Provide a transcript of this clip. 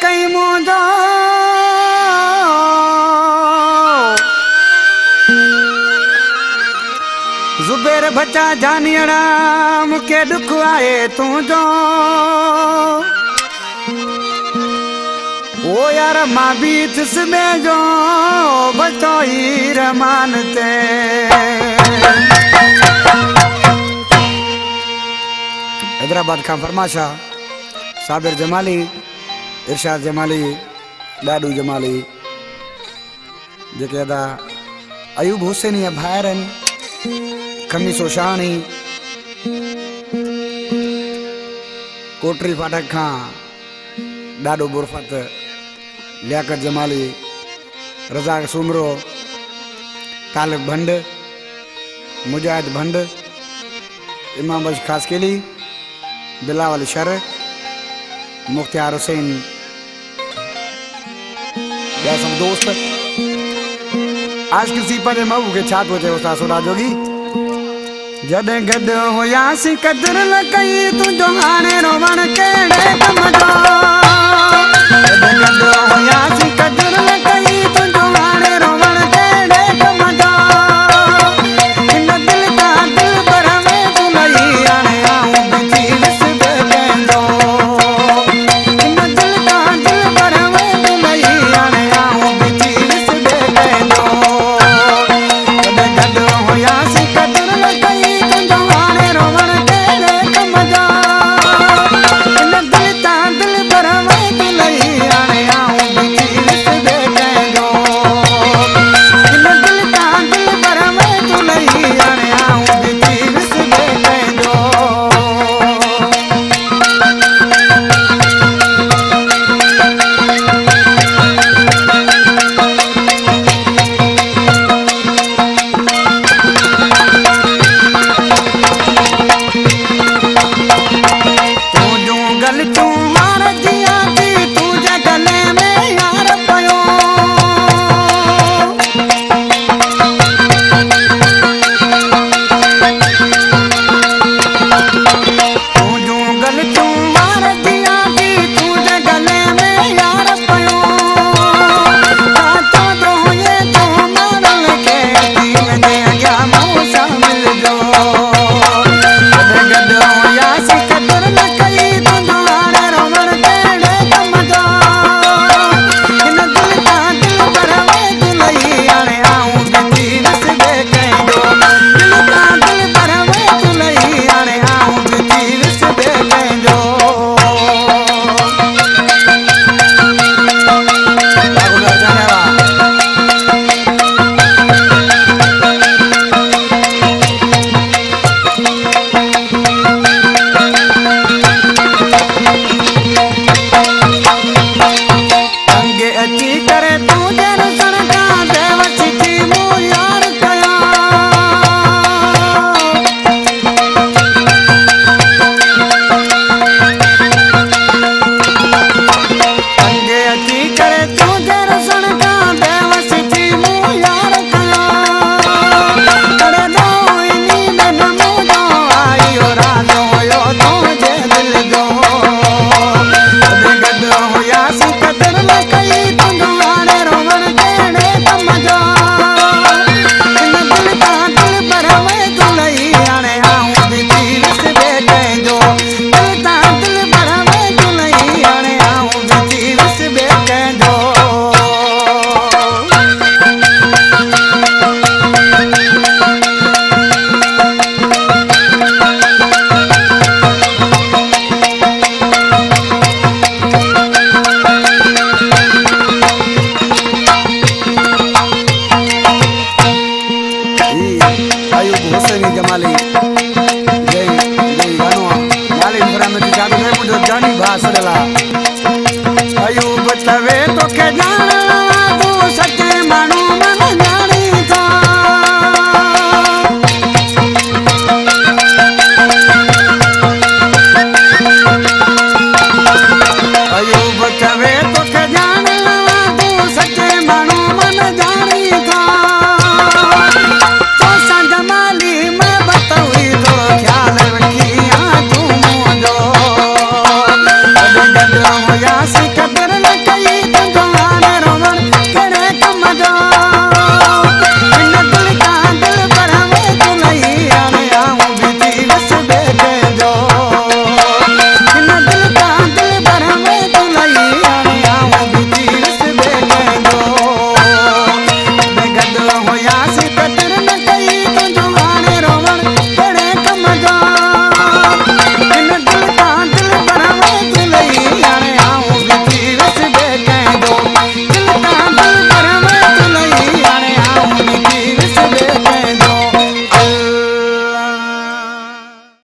कई मुझो जुबेर बचा जानियड़ा मुके दुख आए तू जो ओ यार मां बीत में जो बचो ही रमानते हैदराबाद का फरमाशा साबिर जमाली इरशाद जमाली डाडू जमाली जेके अदा अयूब हुसैनी भाइर खमीसो शानी कोटरी फाटक खां डाडू बुरफत लियाकत जमाली रज़ाक सुमरो तालिब भंड मुजाहिद भंड इमाम बश खासकेली बिलावल शर मुख्तियार हुसैन ॿिया सभु दोस्त आज किसी पर महबूब के छा थो चए उस्ताद सोडा जोगी जॾहिं गॾु हुयासीं कदर न कई तुंहिंजो हाणे रोवण कहिड़े कम जो